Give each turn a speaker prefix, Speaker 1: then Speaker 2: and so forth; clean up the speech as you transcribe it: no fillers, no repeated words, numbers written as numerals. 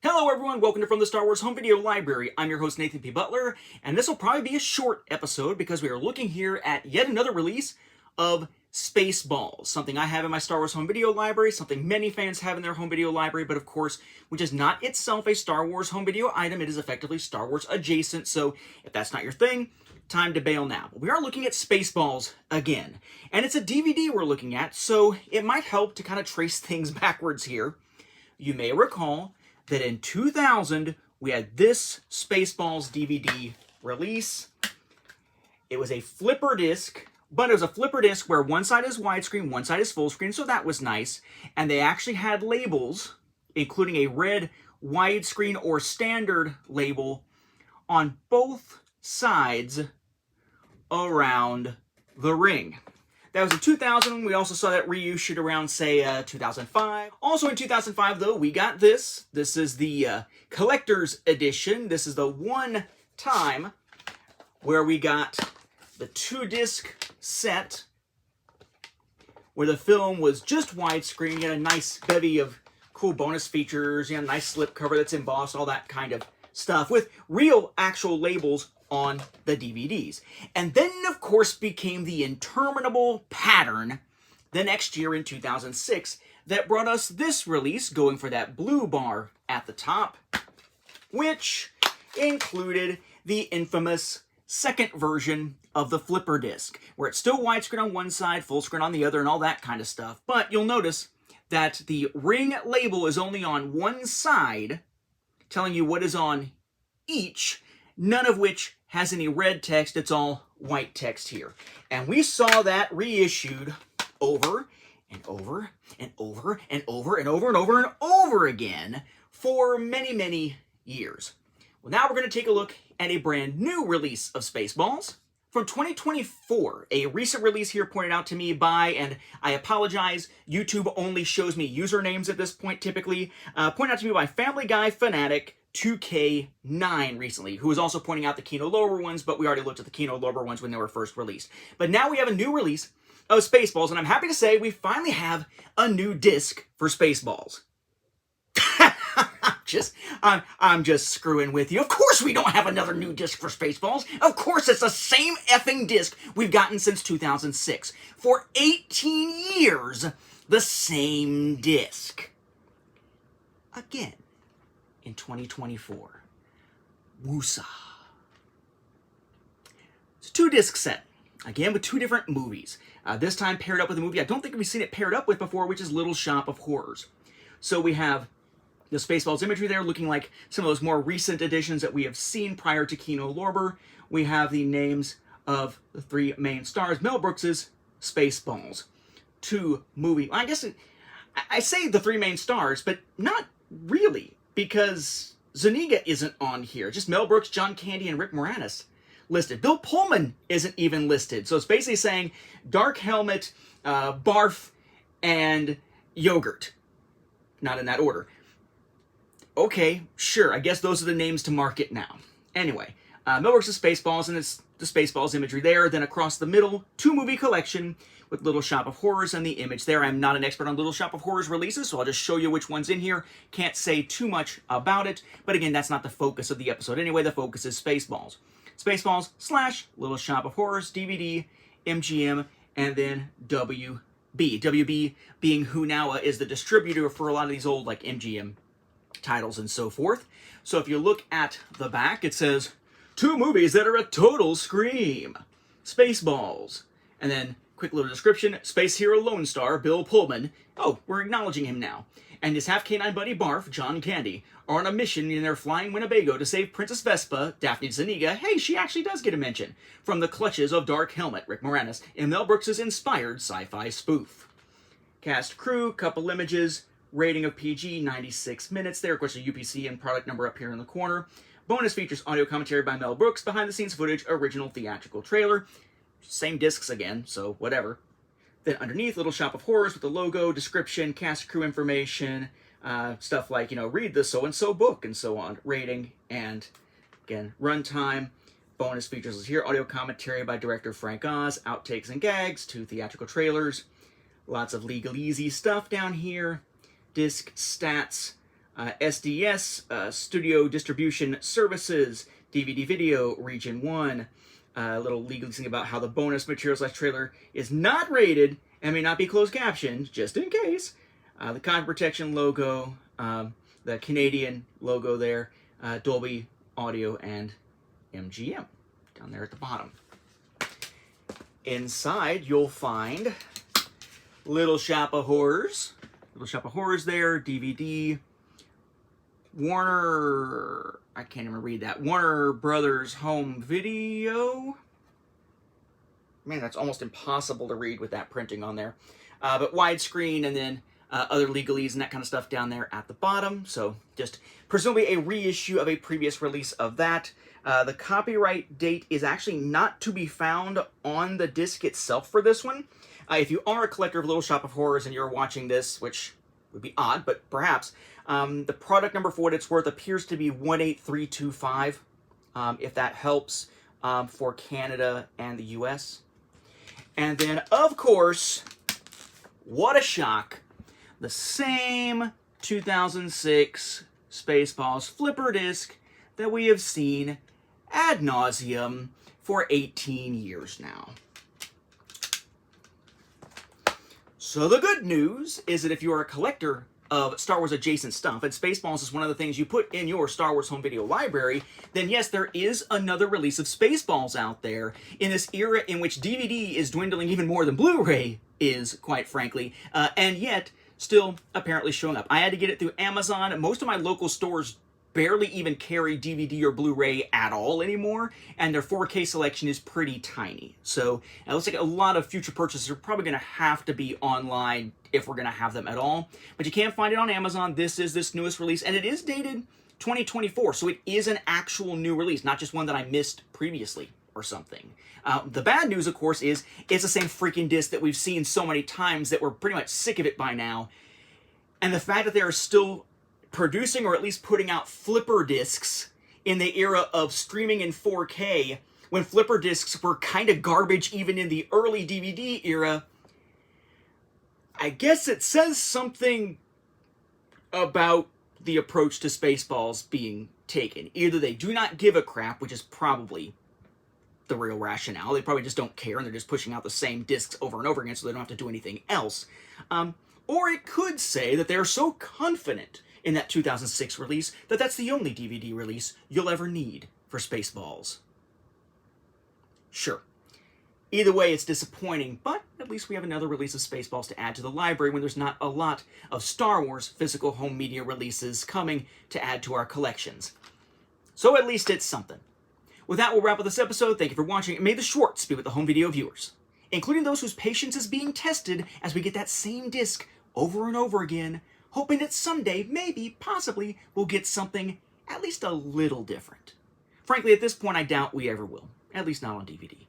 Speaker 1: Hello everyone, welcome to From the Star Wars Home Video Library. I'm your host Nathan P. Butler, and this will probably be a short episode because we are looking here at yet another release of Spaceballs, something I have in my Star Wars Home Video Library, something many fans have in their home video library, but of course, which is not itself a Star Wars home video item, it is effectively Star Wars adjacent, so if that's not your thing, time to bail now. We are looking at Spaceballs again, and it's a DVD we're looking at, so it might help to kind of trace things backwards here. You may recall that in 2000, we had this Spaceballs DVD release. It was a flipper disc, but it was a flipper disc where one side is widescreen, one side is full screen, so that was nice. And they actually had labels, including a red widescreen or standard label on both sides around the ring. That was in 2000. We also saw that reissued around, say, 2005. Also in 2005, though, we got this. This is the collector's edition. This is the one time where we got the 2-disc set where the film was just widescreen. You had a nice bevy of cool bonus features. You had a nice slipcover that's embossed, all that kind of stuff with real actual labels on the DVDs. And then, of course, became the interminable pattern the next year in 2006 that brought us this release, going for that blue bar at the top, which included the infamous second version of the flipper disc, where it's still widescreen on one side, full screen on the other, and all that kind of stuff. But you'll notice that the ring label is only on one side, telling you what is on each, none of which has any red text. It's all white text here. And we saw that reissued over and over and over and over and over and over and over again for many, many years. Well, now we're going to take a look at a brand new release of Spaceballs from 2024. A recent release here pointed out to me by, and I apologize, YouTube only shows me usernames at this point typically, pointed out to me by Family Guy Fanatic 2K9 recently, who was also pointing out the Kino Lorber ones, but we already looked at the Kino Lorber ones when they were first released. But now we have a new release of Spaceballs, and I'm happy to say we finally have a new disc for Spaceballs. I'm just screwing with you. Of course we don't have another new disc for Spaceballs. Of course it's the same effing disc we've gotten since 2006. For 18 years, the same disc. Again. In 2024. Woosah. It's a 2-disc set. Again, with 2 different movies. This time paired up with a movie I don't think we've seen it paired up with before, which is Little Shop of Horrors. So we have the Spaceballs imagery there looking like some of those more recent editions that we have seen prior to Kino Lorber. We have the names of the 3 main stars. Mel Brooks's Spaceballs. 2 movie. I guess I say the 3 main stars, but not really. Because Zuniga isn't on here. Just Mel Brooks, John Candy, and Rick Moranis listed. Bill Pullman isn't even listed. So it's basically saying Dark Helmet, Barf, and Yogurt. Not in that order. Okay, sure. I guess those are the names to market now. Anyway, Mel Brooks' Spaceballs, and it's the Spaceballs imagery there. Then across the middle, 2-movie collection with Little Shop of Horrors and the image there. I'm not an expert on Little Shop of Horrors releases, so I'll just show you which one's in here. Can't say too much about it, but again, that's not the focus of the episode. Anyway, the focus is Spaceballs. Spaceballs / Little Shop of Horrors, DVD, MGM, and then WB. WB being who now is the distributor for a lot of these old like MGM titles and so forth. So if you look at the back, it says, 2 movies that are a total scream. Spaceballs. And then quick little description, Space Hero Lone Star, Bill Pullman. Oh, we're acknowledging him now. And his half-canine buddy Barf, John Candy, are on a mission in their flying Winnebago to save Princess Vespa, Daphne Zuniga, hey, she actually does get a mention, from the clutches of Dark Helmet, Rick Moranis, in Mel Brooks' inspired sci-fi spoof. Cast, crew, couple images, rating of PG, 96 minutes there, of course a UPC and product number up here in the corner. Bonus features audio commentary by Mel Brooks, behind-the-scenes footage, original theatrical trailer. Same discs again, so whatever. Then underneath, Little Shop of Horrors with the logo, description, cast crew information, stuff like, read the so-and-so book and so on. Rating, and again, runtime. Bonus features is here. Audio commentary by director Frank Oz. Outtakes and gags. 2 theatrical trailers. Lots of legalese stuff down here. Disc stats. SDS, Studio Distribution Services, DVD Video, Region 1. A little legalese about how the bonus material / trailer is not rated and may not be closed captioned, just in case. The copy protection logo, the Canadian logo there, Dolby Audio, and MGM down there at the bottom. Inside, you'll find Little Shop of Horrors. Little Shop of Horrors there, DVD. Warner, I can't even read that. Warner Brothers Home Video. Man, that's almost impossible to read with that printing on there. But widescreen, and then other legalese and that kind of stuff down there at the bottom. So just presumably a reissue of a previous release of that. The copyright date is actually not to be found on the disc itself for this one. If you are a collector of Little Shop of Horrors and you're watching this, which would be odd, but perhaps, the product number, for what it's worth, appears to be 18325, if that helps, for Canada and the US. And then, of course, what a shock, the same 2006 Spaceballs flipper disc that we have seen ad nauseum for 18 years now. So the good news is that if you are a collector of Star Wars adjacent stuff, and Spaceballs is one of the things you put in your Star Wars home video library, then yes, there is another release of Spaceballs out there in this era in which DVD is dwindling even more than Blu-ray is, quite frankly, and yet still apparently showing up. I had to get it through Amazon. Most of my local stores barely even carry DVD or Blu-ray at all anymore, and their 4K selection is pretty tiny. So it looks like a lot of future purchases are probably going to have to be online if we're going to have them at all. But you can find it on Amazon. This is this newest release, and it is dated 2024, so it is an actual new release, not just one that I missed previously or something. The bad news, of course, is it's the same freaking disc that we've seen so many times that we're pretty much sick of it by now. And the fact that they are still producing or at least putting out flipper discs in the era of streaming in 4K, when flipper discs were kind of garbage even in the early DVD era, I guess it says something about the approach to Spaceballs being taken. Either they do not give a crap, which is probably the real rationale. They probably just don't care and they're just pushing out the same discs over and over again so they don't have to do anything else. Or it could say that they're so confident in that 2006 release that that's the only DVD release you'll ever need for Spaceballs. Sure. Either way, it's disappointing, but at least we have another release of Spaceballs to add to the library when there's not a lot of Star Wars physical home media releases coming to add to our collections. So at least it's something. With that, we'll wrap up this episode. Thank you for watching, and may the Schwartz be with the home video viewers, including those whose patience is being tested as we get that same disc over and over again, hoping that someday, maybe, possibly, we'll get something at least a little different. Frankly, at this point, I doubt we ever will. At least not on DVD.